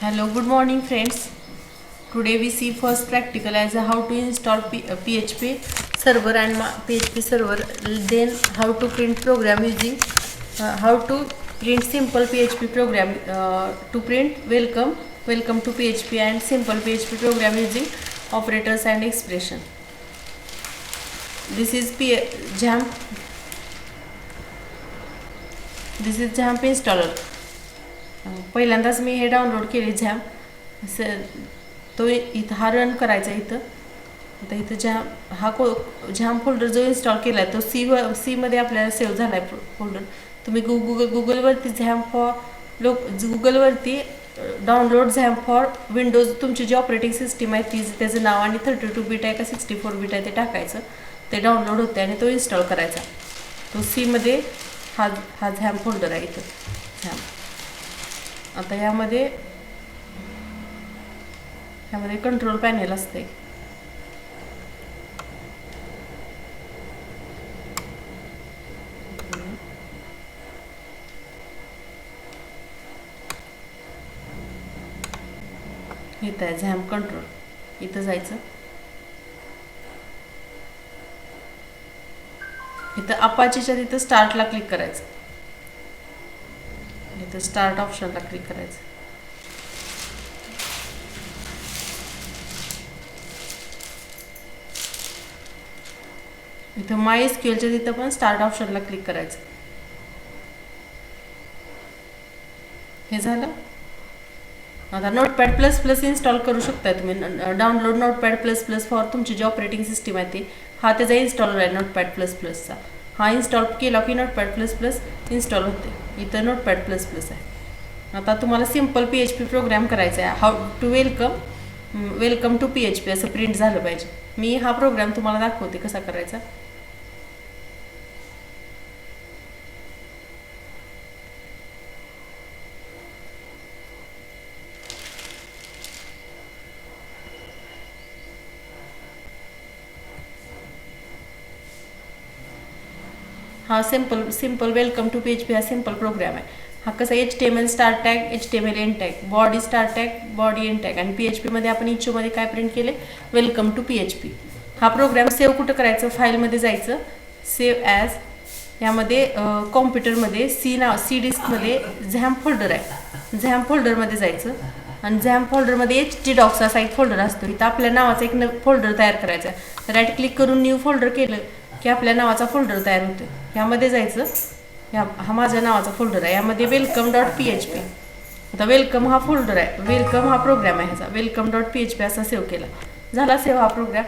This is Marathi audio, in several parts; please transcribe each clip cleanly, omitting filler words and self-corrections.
Hello, good morning friends. Today we see first practical as a how to install PHP server and PHP server, then how to print program using how to print simple PHP program to print welcome to PHP and simple PHP program using operators and expression. This is XAMPP. This is XAMPP installer. पहिल्यांदाच मी हे डाउनलोड केले तो इथं हा रन करायचा इथं. आता इथं हा झॅम्प फोल्डर जो इन्स्टॉल केला आहे तो सीमध्ये आपल्याला सेव्ह झाला आहे फोल्डर. तुम्ही गुगलवरती झॅम्प फॉर गुगलवरती डाउनलोड झॅम्प फॉर विंडोज तुमची जी ऑपरेटिंग सिस्टीम आहे ती त्याचं नाव आणि 32 बीट आहे का 64 बीट आहे ते टाकायचं. ते डाउनलोड होते आणि तो इन्स्टॉल करायचा. तो सीमध्ये हा झॅम्प फोल्डर आहे इथं झॅम्प. आता यामध्ये कंट्रोल पॅनेल असते. इथं आहे झॅम्प कंट्रोल. इथं जायचं. इथं अपाचीच्या तिथं स्टार्टला क्लिक करायचं. इथं स्टार्ट ऑप्शनला क्लिक करायचं. इथं MySQLच्या तिथं पण स्टार्ट ऑप्शनला क्लिक करायचं. हे झालं. आता नोटपॅड प्लस प्लस इन्स्टॉल करू शकता तुम्ही. Download notepad plus plus for तुमची जी ऑपरेटिंग सिस्टीम आहे ती हा त्याचा इन्स्टॉलर आहे नोटपॅड प्लस प्लसचा. हा इन्स्टॉल केला की नोटपॅड प्लस प्लस इन्स्टॉल होते. इथं नोटपॅड प्लस प्लस आहे. आता तुम्हाला सिम्पल PHP प्रोग्राम करायचा आहे. How to welcome to PHP असं प्रिंट झालं पाहिजे. मी हा प्रोग्राम तुम्हाला दाखवते कसा करायचा. हा सिम्पल वेलकम टू PHP हा सिम्पल प्रोग्राम आहे. हा कसा HTML start tag, HTML end tag, body start tag, body end tag आणि PHPमध्ये आपण इच्छोमध्ये काय प्रिंट केले वेलकम टू PHP. हा प्रोग्राम सेव्ह कुठं करायचं. फाईलमध्ये जायचं. सेव्ह ॲज यामध्ये कॉम्प्युटरमध्ये सी डिस्कमध्ये झॅम्प फोल्डर आहे. झॅम्प फोल्डरमध्ये जायचं आणि झॅम्प फोल्डरमध्ये htdocs असा एक फोल्डर असतो. इथं आपल्या नावाचा एक फोल्डर तयार करायचा. राईट क्लिक करून न्यू फोल्डर केलं की आपल्या नावाचा फोल्डर तयार होतो. यामध्ये जायचं. हा माझ्या नावाचा फोल्डर आहे. यामध्ये welcome.php. आता वेलकम हा फोल्डर आहे. वेलकम हा प्रोग्राम आहे. ह्याचा welcome.php असा सेव्ह केला. झाला सेव्ह हा प्रोग्राम.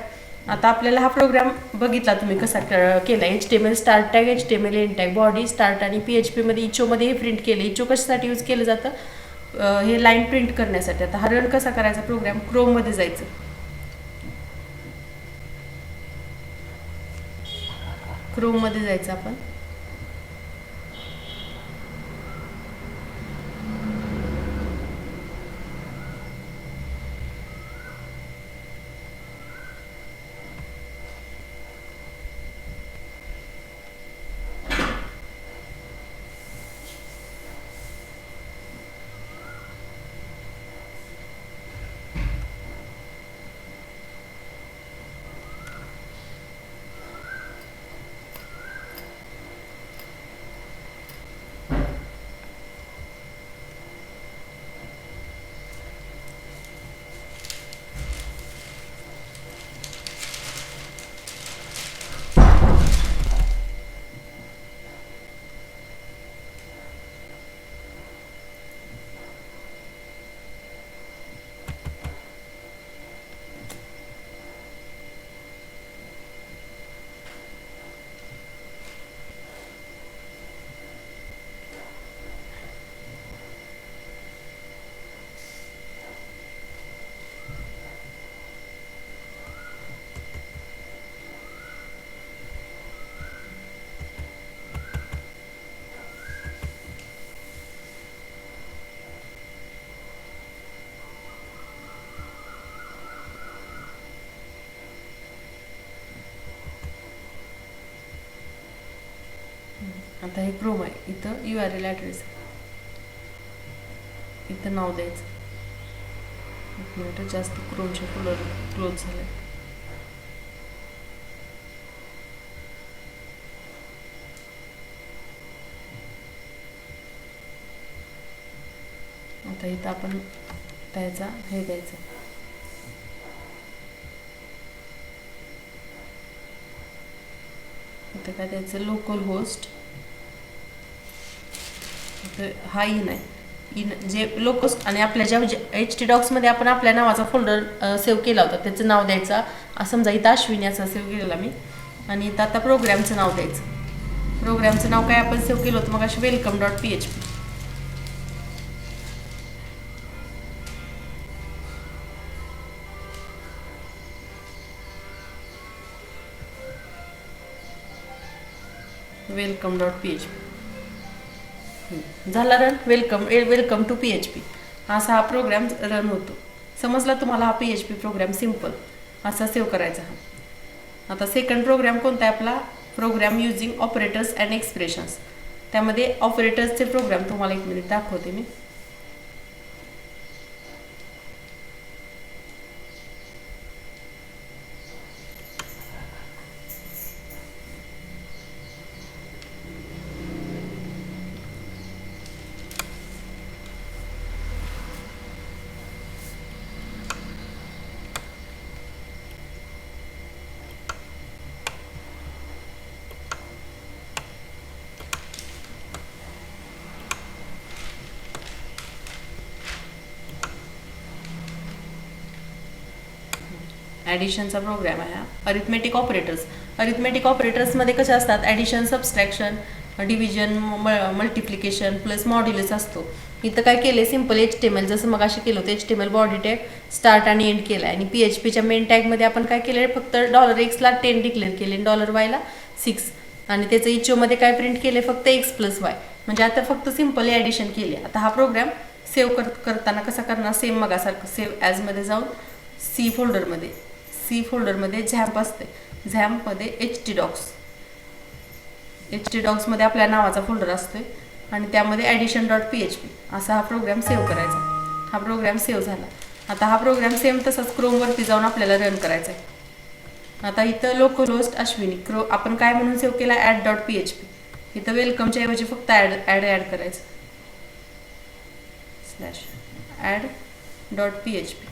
आता आपल्याला हा प्रोग्राम बघितला तुम्ही कसा केला. HTML start tag, HTML end tag, body start आणि PHPमध्ये इच्छोमध्ये हे प्रिंट केले. इच्छो कशासाठी यूज केलं जातं हे लाईन प्रिंट करण्यासाठी. आता हा रन कसा करायचा प्रोग्राम. क्रोममध्ये जायचं. क्रोममध्ये जायचं आपण. आता हे क्रोम आहे. इथं URL ॲड्रेस इथं नाव द्यायचं. एक मिनिट, जास्त क्रोमचे फोल्डर क्लोज झाले. आता इथं आपण त्याचा हे द्यायचं, इथं काय द्यायचं, लोकल होस्ट. हा इन आहे, इन जे लोकस्ट, आणि आपल्या ज्या htdocs आपण आपल्या नावाचा फोल्डर सेव्ह केला होता त्याचं नाव द्यायचं. समजा इथं अश्विनी असं सेव्ह केलेला मी, आणि इथं आता प्रोग्रामचं नाव द्यायचं. प्रोग्रामचं नाव काय आपण सेव्ह केलं होतं मग अशी welcome.php. welcome.php झाला रन. वेलकम टू PHP असा हा प्रोग्राम रन होतो. समजला तुम्हाला हा PHP प्रोग्राम सिम्पल असा सेव्ह करायचा. हा आता सेकंड प्रोग्राम कोणता आहे आपला, program using operators and expressions. त्यामध्ये ऑपरेटर्सचे प्रोग्राम तुम्हाला एक मिनिट दाखवते मी. ॲडिशनचा प्रोग्राम आहे हा. अरिथमेटिक ऑपरेटर्समध्ये कसे असतात, addition, subtraction, division, multiplication plus modulus असतो. इथं काय केले, सिम्पल HTML जसं मग असे केलं होतं, HTML बॉडी टॅग स्टार्ट आणि एंड केला. आणि PHPच्या मेन टॅगमध्ये आपण काय केलं, फक्त $x ला 10 डिक्लेअर केले, $y ला 6, आणि त्याचं इचोमध्ये काय प्रिंट केले, फक्त x+y. म्हणजे आता फक्त सिम्पल ॲडिशन केले. आता हा प्रोग्राम सेव्ह करताना कसा करणार, सेम मगासारखं सेव्ह ॲजमध्ये जाऊन सी फोल्डरमध्ये झॅम्प असते, झॅम्पमध्ये htdocs आपल्या नावाचा फोल्डर असतोय, आणि त्यामध्ये addition.php असा हा प्रोग्राम सेव्ह करायचा. हा प्रोग्राम सेव्ह झाला. आता हा प्रोग्राम सेम तसाच क्रोमवरती जाऊन आपल्याला रन करायचा आहे. आता इथं लोकल होस्ट अश्विनी, आपण काय म्हणून सेव्ह केला, add.php. इथं वेलकमच्या ऐवजी फक्त ॲड करायचं, /add.php.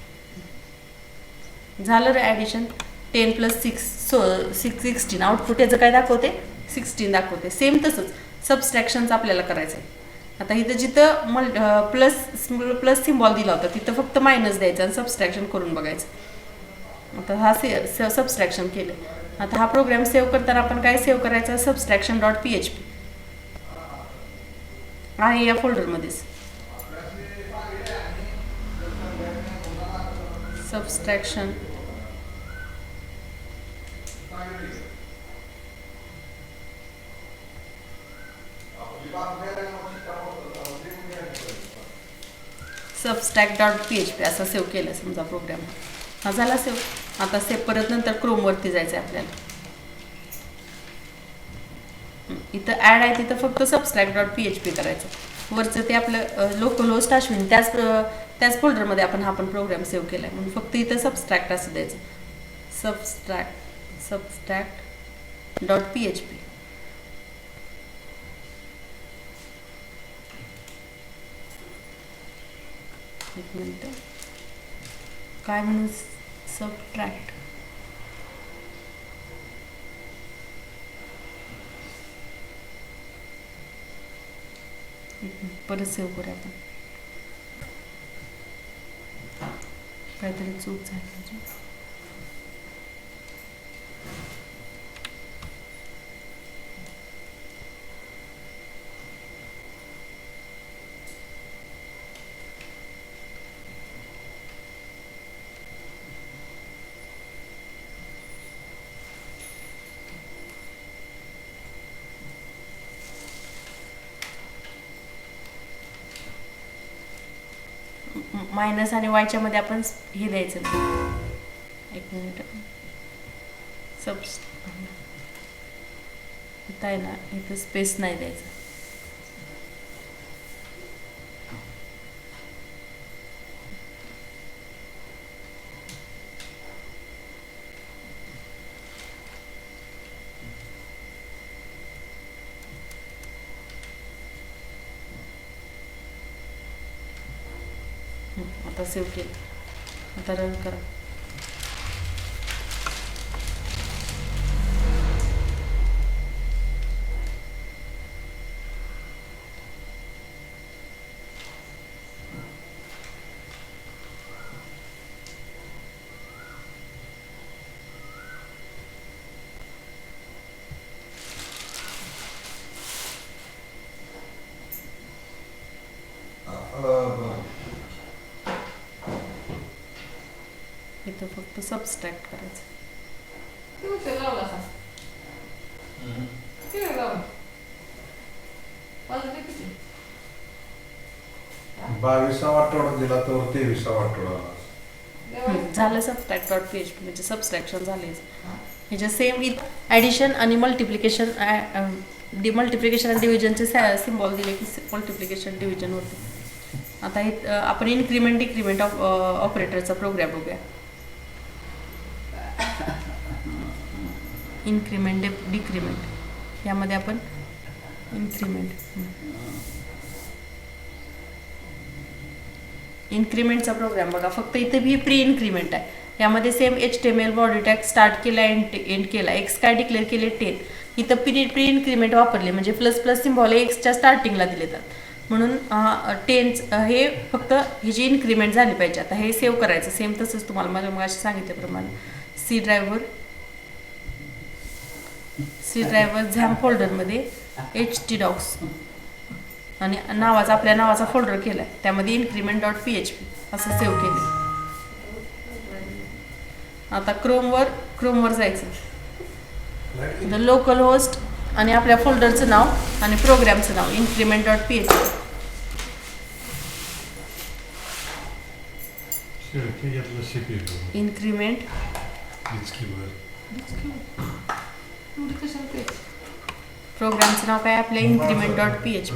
झालं रे ॲडिशन. 10 + 6 16. आउटपुट याचं काय दाखवते, 16 दाखवते. सेम तसंच सबस्ट्रॅक्शनचं आपल्याला करायचं आहे. आता इथं जिथं प्लस सिम्बॉल दिला होता तिथं फक्त मायनस द्यायचं आणि सबस्ट्रॅक्शन करून बघायचं. आता हा सबस्ट्रॅक्शन केलं. आता हा प्रोग्राम सेव्ह करताना आपण काय सेव्ह करायचं, subtraction.php आहे या फोल्डरमध्येच. सबस्ट्रॅक्शन substack.php असा सेव्ह केलं समजा प्रोग्राम. हा झाला सेव्ह. आता परत नंतर क्रोमवरती जायचं आहे आपल्याला. इथं ॲड आहे तिथं फक्त substack.php करायचं. वरचं ते आपलं लोकल होस्ट अश्विन त्याच फोल्डरमध्ये आपण प्रोग्राम सेव्ह केला आहे, म्हणून फक्त इथं सबस्ट्रॅक्ट असं द्यायचं, substack.php. एक मिनिट, काय म्हणून सबट्रॅक्ट, परत सेव्ह करूया आपण. काहीतरी चूक झाली. मायनस आणि वायच्या मध्ये आपण हे द्यायचं. एक मिनिट, इथं आहे ना, इथं स्पेस नाही द्यायचं. आता सेव्ह केलं. आता रन करा. इथं फक्त सबस्ट्रॅक्ट करायचं. 22वा आठवडा दिला तर 23वा आठवडा झालं. सबस्ट्रॅक्ट डॉट PHP म्हणजे सबस्ट्रॅक्शन झाले. ह्याच्या सेम ॲडिशन आणि मल्टिप्लिकेशन मल्टिप्लिकेशन आणि डिव्हिजनचे सिम्बॉल दिले की मल्टिप्लिकेशन डिव्हिजन होते. आता हे आपण इन्क्रीमेंट डिक्रीमेंट ऑपरेटरचा प्रोग्राम बघूया. इन्क्रीमेंट डिक्रीमेंट यामध्ये आपण इन्क्रीमेंटचा प्रोग्राम बघा. फक्त इथे भी प्री इन्क्रीमेंट आहे. यामध्ये same HTML body tag start केला एंड केला. एक्स काय डिक्लेअर केले 10. इथं प्री इन्क्रीमेंट वापरले म्हणजे प्लस प्लस सिम्बॉल एक्सच्या स्टार्टिंगला दिले जातात. म्हणून 10 हे फक्त ह्याची इन्क्रीमेंट झाली पाहिजे. आता हे सेव्ह करायचं. सेम तसंच तुम्हाला मला मग सांगितल्याप्रमाणे सी ड्रायव्हर झॅम फोल्डरमध्ये htdocs आणि आपल्या नावाचा फोल्डर केला आहे. त्यामध्ये इन्क्रीमेंट डॉट PHP असं सेव्ह केले. आता क्रोमवर जायचं. लोकल होस्ट आणि आपल्या फोल्डरचं नाव आणि प्रोग्रामचं नाव इन्क्रीमेंट डॉट PHP. इन्क्रीमेंट प्रोग्रामचं नाव काय आपल्या इन्क्रीमेंट डॉट PHP.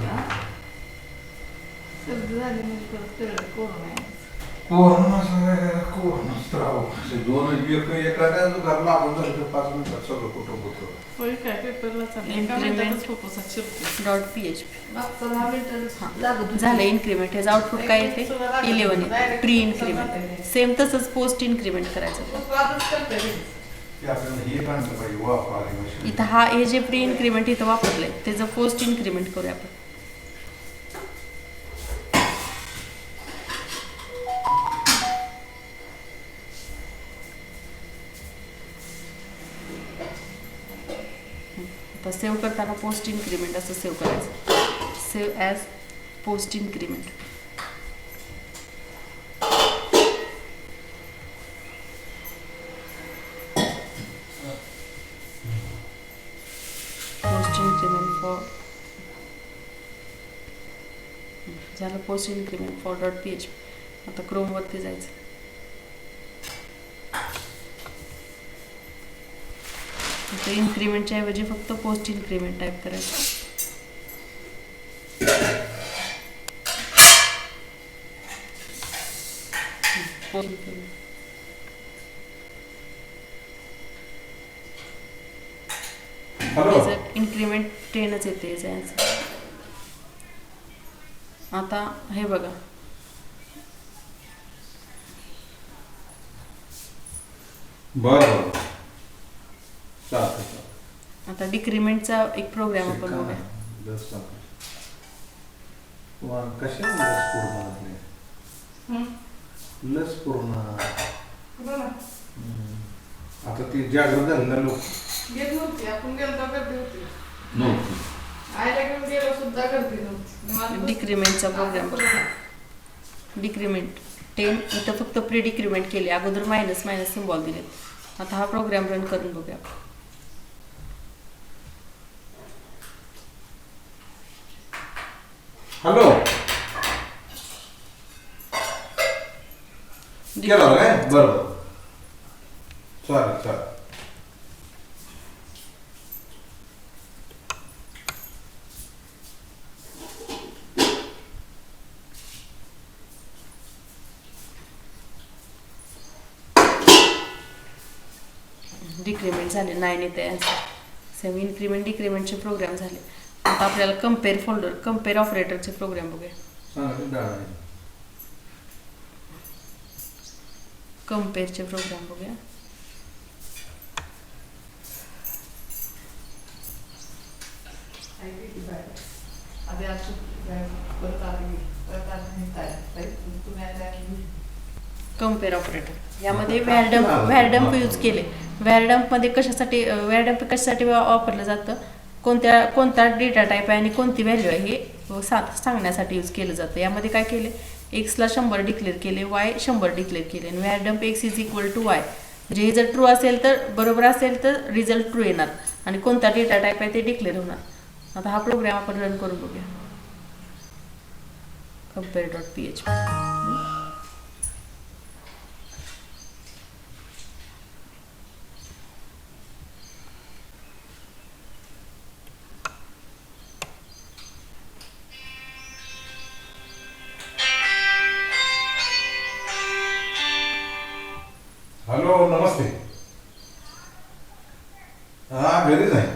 झालं इन्क्रीमेंट. ह्याचं आउटपुट काय येते 11 येते. Pre increment. सेम तसंच पोस्ट इन्क्रीमेंट करायचं. इथं हे जे प्री इन्क्रीमेंट इथं वापरलंय त्याचं पोस्ट इन्क्रीमेंट करूया आपण. आता सेव्ह करताना पोस्ट इन्क्रीमेंट असं सेव्ह करायचं. Save as post increment. झालं post increment for dot PHP. आता क्रोमवरती जायचं. आता इन्क्रीमेंटच्या ऐवजी फक्त पोस्ट इन्क्रीमेंट टाईप करायचं. इन्क्रीमेंट 10च येते जायचं. आता हे बघा बरं. आता डिक्रीमेंटचा एक प्रोग्राम आपण बघूया. लस पूर्ण आता ती जागृत झालेला लोक घेत नव्हती. आपण गेलो तर गर्दी होती. आयला घेऊन गेलो सुद्धा गर्दी नव्हती. डिक्रीमेंटचा प्रोग्राम. डिक्रीमेंट 10 इथं फक्त प्री डिक्रीमेंट केले. अगोदर मायनस सिम्बॉल दिले. आता हा प्रोग्राम रन करून बघूया. हॅलो केला काय? बरोबर चालेल. डिक्रीमेंट झाले 9 येते. सेम इन्क्रीमेंट डिक्रीमेंटचे प्रोग्राम झाले. आता आपल्याला कंपेअर ऑपरेटरचे प्रोग्राम बघूया. कम्पेअरचे प्रोग्राम बघूया. आधी असं परत आली तुम्ही आता कम्पेअर ऑपरेटर यामध्ये व्हॅरडम्प यूज केले. व्हॅरडम्पमध्ये कशासाठी वापरलं जातं, कोणता डेटा टाईप आहे आणि कोणती व्हॅल्यू आहे हे सांगण्यासाठी यूज केलं जातं. यामध्ये काय केले, एक्सला 100 डिक्लेअर केले, वाय 100 डिक्लेअर केले आणि var dump X is equal to Y. म्हणजे हे जर ट्रू असेल तर बरोबर असेल तर रिझल्ट ट्रू येणार आणि कोणता डेटा टाईप आहे ते डिक्लेअर होणार. आता हा प्रोग्राम आपण रन करून बघूया. compare.php. हॅलो, नमस्ते. हा, घरीच आहे.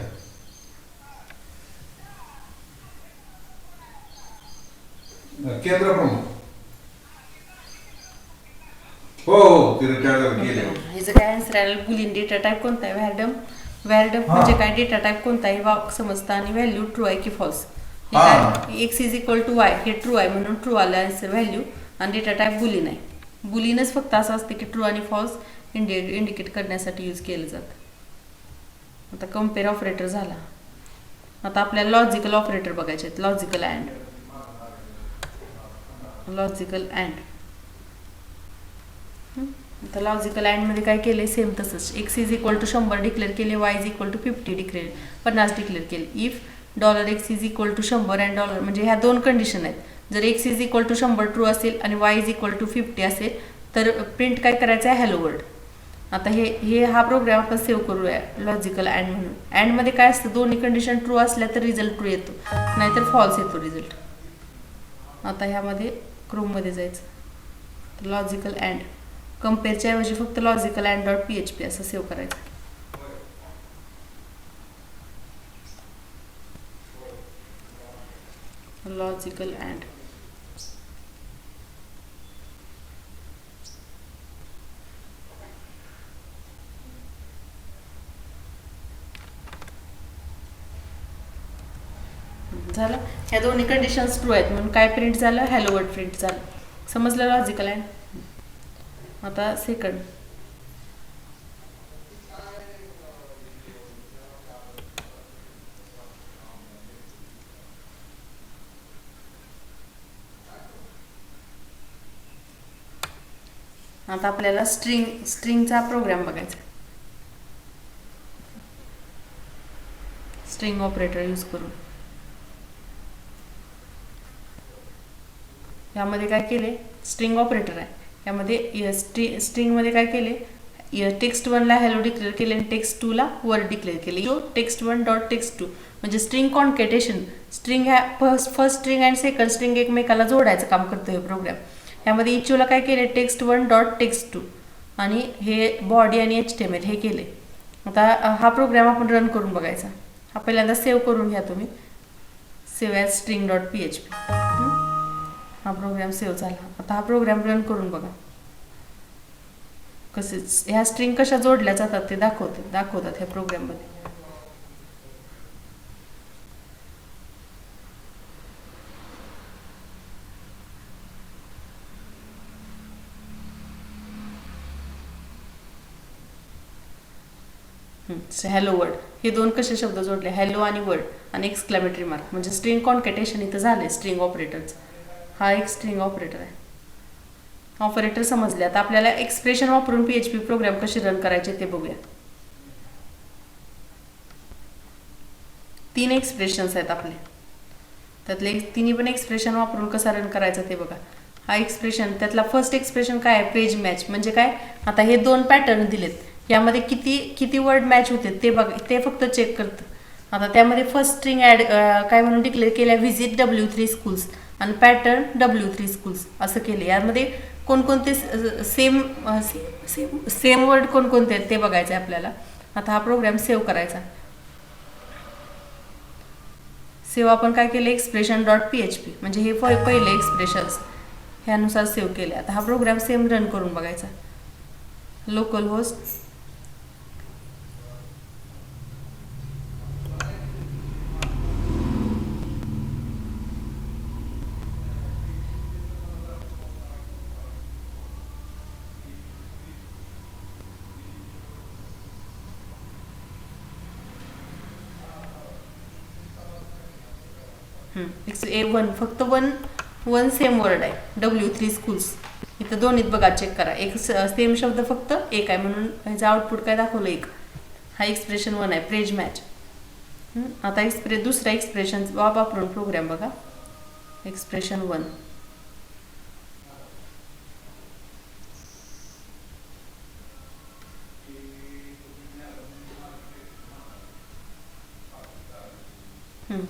केंद्र प्रमुख. हो, ते रिटायर केले. ह्याचं काय आन्सर आहे, बुलियन डेटा टाईप कोणता आहे, व्हॅरडम्प म्हणजे काय, डेटा टाईप कोणता आहे वाक समजतं आणि व्हॅल्यू ट्रू आहे की false. X is equal to Y हे ट्रू आहे म्हणून ट्रू आलं आन्सर व्हॅल्यू आणि डेटा टाईप बुलियन आहे. बुलियनच फक्त असं असते की ट्रू आणि फॉल्स इंडिकेट करण्यासाठी यूज केलं जातं. आता कम्पेअर ऑपरेटर झाला. आता आपल्याला लॉजिकल ऑपरेटर बघायचे आहेत. लॉजिकल अँड आता लॉजिकल अँडमध्ये काय केले, सेम तसंच. X is equal to 100 declare केले, Y is equal to 50 declare केले. If $x is equal to 100 and dollar म्हणजे ह्या दोन कंडिशन आहेत. जर X is equal to 100 true असेल आणि वाय इज इक्वल टू 50 असेल तर प्रिंट काय करायचं आहे, हॅलो वर्ल्ड. आता हा प्रोग्राम आपण सेव्ह करूया लॉजिकल अँड म्हणून. अँडमध्ये काय असतं, दोन्ही कंडिशन ट्रू असल्या तर रिझल्ट ट्रू येतो, नाहीतर फॉल्स येतो रिझल्ट. आता ह्यामध्ये क्रोममध्ये जायचं, लॉजिकल अँड. कम्पेअरच्या ऐवजी फक्त लॉजिकल अँड .php असं सेव्ह करायचं. लॉजिकल अँड झालं. ह्या दोन्ही कंडिशन्स ट्रू आहेत म्हणून काय प्रिंट झालं, हॅलो वर्ल्ड प्रिंट झालं. समजलं लॉजिकल अँड. आता सेकंड, आता आपल्याला स्ट्रिंगचा प्रोग्राम बघायचा. स्ट्रिंग ऑपरेटर यूज करून यामध्ये काय केले, स्ट्रिंग ऑपरेटर आहे. यामध्ये स्ट्रिंगमध्ये काय केले, टेक्स्ट 1ला हॅलो डिक्लेअर केले आणि टेक्स्ट 2ला वर्ड डिक्लेअर केले. टेक्स्ट 1 डॉट टेक्स्ट 2 म्हणजे स्ट्रिंग कॉन्केटेशन. स्ट्रिंग ह्या फर्स्ट स्ट्रिंग आणि सेकंड स्ट्रिंग एकमेकाला जोडायचं काम करतो हे प्रोग्राम. यामध्ये इचोला काय केले, टेक्स्ट 1 डॉट टेक्स्ट 2 आणि हे बॉडी आणि HTML हे केले. आता हा प्रोग्राम आपण रन करून बघायचा. हा पहिल्यांदा सेव्ह करून घ्या तुम्ही, सेव्ह ॲज string.php. हा प्रोग्राम सेव्ह झाला. आता हा प्रोग्राम रन करून बघा. कसेच ह्या स्ट्रिंग कशा जोडल्या जातात ते दाखवतात ह्या प्रोग्राममध्ये. हॅलो वर्ड हे दोन कसे शब्द जोडले, हॅलो आणि वर्ड आणि एक्सक्लेमेटरी मार्क म्हणजे स्ट्रिंग कॉन्केटेशन इथं झाले स्ट्रिंग ऑपरेटरचं. हा एक स्ट्रिंग ऑपरेटर आहे. ऑपरेटर समजले. आता आपल्याला एक्सप्रेशन वापरून PHP प्रोग्राम कसे रन करायचे ते बघूया. 3 एक्सप्रेशन्स आहेत आपले, त्यातले तिन्ही पण एक्सप्रेशन वापरून कसा रन करायचा ते बघा. हा एक्सप्रेशन, त्यातला फर्स्ट एक्सप्रेशन काय आहे, पेज मॅच म्हणजे काय. आता हे 2 पॅटर्न दिलेत, यामध्ये किती वर्ड मॅच होते ते बघा, ते फक्त चेक करतं. आता त्यामध्ये फर्स्ट स्ट्रिंग ॲड काय म्हणून डिक्लेअर केल्या, व्हिजिट W3 स्कूल्स आणि पॅटर्न W3 स्कूल्स असं केले. यामध्ये कोणकोणते सेम वर्ड कोणकोणते आहेत ते बघायचं आहे आपल्याला. आता हा प्रोग्राम सेव्ह करायचा. सेव्ह आपण काय केले, expression.php म्हणजे हे पहिले एक्सप्रेशन्स ह्यानुसार सेव्ह केले. आता हा प्रोग्राम सेम रन करून बघायचा. लोकल होस्ट A1 फक्त वन सेम वर्ड आहे W3 स्कूल्स. इथं दोन्हीत बघा चेक करा, एक सेम शब्द फक्त एक आहे म्हणून ह्याचं आउटपुट काय दाखवलं एक. हा एक्सप्रेशन 1 आहे प्रेज मॅच. आता दुसऱ्या एक्सप्रेशन वापरून प्रोग्राम बघा. एक्सप्रेशन 1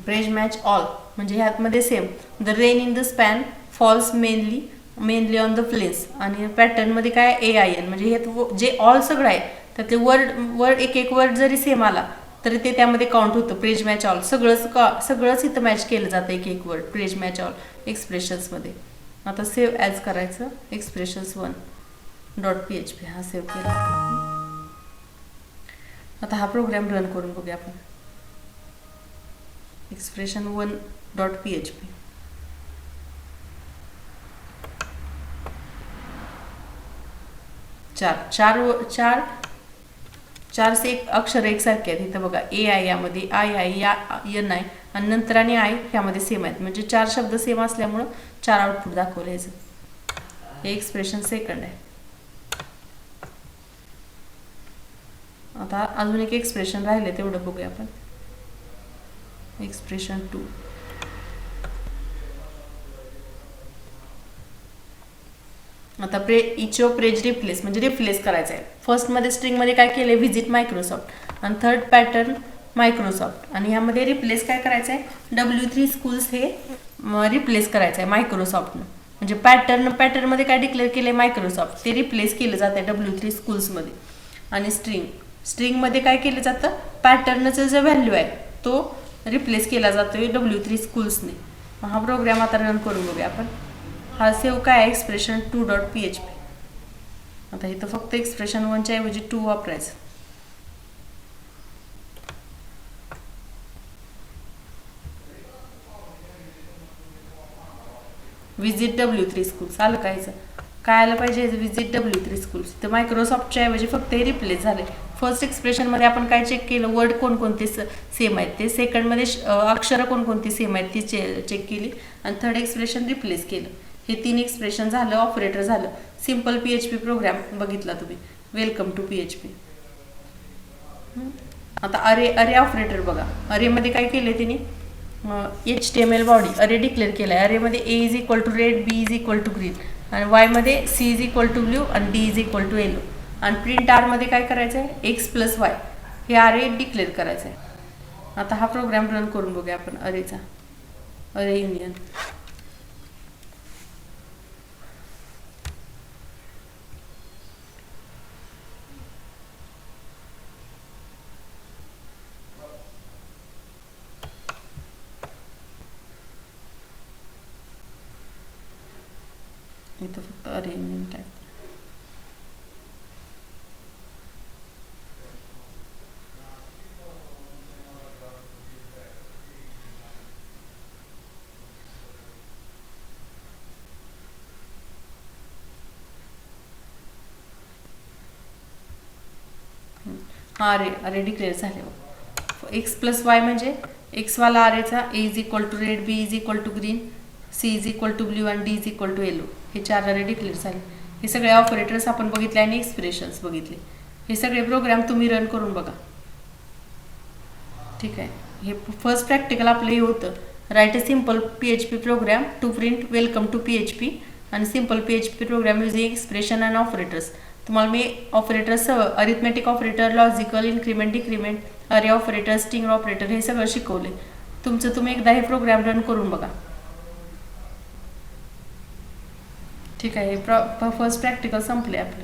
प्रेज मॅच ऑल म्हणजे ह्यातमध्ये same. The rain in the span falls mainly on the place. आणि पॅटर्नमध्ये काय AIN म्हणजे हे जे ऑल सगळं आहे त्यातले वर्ड एक वर्ड जरी सेम आला तरी ते त्यामध्ये काउंट होतं. प्रेज मॅच ऑल सगळंच इथं मॅच केलं जातं एक वर्ड प्रेज मॅच ऑल एक्सप्रेशन्समध्ये. आता सेव्ह ॲज करायचं एक्सप्रेशन्स 1.php हा सेव्ह केला. आता हा प्रोग्राम रन करून बघूया आपण. Expression 1.php. चार से अक्षर एकसारखे आहेत. इथं बघा AI यामध्ये I या N आहे आणि नंतर आणि I ह्यामध्ये सेम आहेत म्हणजे 4 शब्द सेम असल्यामुळं 4 आउटपुट दाखवले ह्याचं. हे एक्सप्रेशन सेकंड आहे. आता अजून एक एक्सप्रेशन राहिले तेवढं बघूया आपण. एक्सप्रेशन 2 आता इच ऑफ प्रेज रिप्लेस म्हणजे रिप्लेस करायचं आहे. फर्स्टमध्ये स्ट्रिंगमध्ये काय केलं आहे व्हिजिट मायक्रोसॉफ्ट आणि थर्ड पॅटर्न मायक्रोसॉफ्ट आणि ह्यामध्ये रिप्लेस काय करायचं आहे W3 स्कूल्स हे रिप्लेस करायचं आहे मायक्रोसॉफ्टनं. म्हणजे पॅटर्नमध्ये काय डिक्लेअर केलं आहे मायक्रोसॉफ्ट ते रिप्लेस केलं जातं आहे W3 स्कूल्समध्ये. आणि स्ट्रिंगमध्ये काय केलं जातं पॅटर्नचं जो व्हॅल्यू आहे तो रिप्लेस केला जातो आहे W3 स्कूल्सने. हा प्रोग्राम आता रन करून बघूया आपण. हा सेव्ह काय आहे एक्सप्रेशन 2.php. आता इथं फक्त एक्सप्रेशन 1च्या ऐवजी 2 वापरायचं. विजिट W3 स्कूल्स आलं का ह्याचं काय आलं पाहिजे विजिट W3 स्कूल्स. तर मायक्रोसॉफ्टच्या ऐवजी फक्त हे रिप्लेस झाले. फर्स्ट एक्सप्रेशनमध्ये आपण काय चेक केलं वर्ड कोणकोणते सेम आहेत ते. सेकंडमध्ये अक्षरं कोणकोणती सेम आहेत ती चेक केली आणि थर्ड एक्सप्रेशन रिप्लेस केलं. हे 3 एक्सप्रेशन झालं. ऑपरेटर झालं. सिम्पल PHP प्रोग्राम बघितला तुम्ही. Welcome to PHP. आता अरे ऑपरेटर बघा. अरेमध्ये काय केले तिने HTML बॉडी अरे डिक्लेअर केला आहे. अरेमध्ये A is equal to red, B is equal to green आणि वायमध्ये C is equal to blue आणि D is equal to yellow. आणि प्रिंट आरमध्ये काय करायचं आहे X + Y हे अरे डिक्लेअर करायचं आहे. आता हा प्रोग्राम रन करून बघूया आपण अरेचा. अरे युनियन इथं फक्त अरे युनियन टाईप. हा अरे डिक्लेअर झाले. X + Y म्हणजे X वाला अरेचा A is equal to red, B is equal to green, C is equal to blue आणि D is equal to yellow हे 4 अरे डिक्लेअर झाले. हे सगळे ऑपरेटर्स आपण बघितले आणि एक्सप्रेशन्स बघितले. हे सगळे प्रोग्राम तुम्ही रन करून बघा. ठीक आहे. हे फर्स्ट प्रॅक्टिकल आपलं हे होतं write a simple PHP program to print welcome to PHP आणि simple PHP program using expression and operators. तुम्हाला मी operators arithmetic operator, logical, increment, decrement, array operator, string operator हे सगळं शिकवले. तुम्ही एकदा हे प्रोग्राम रन करून बघा. ठीक आहे. फर्स्ट प्रॅक्टिकल संपले आपले.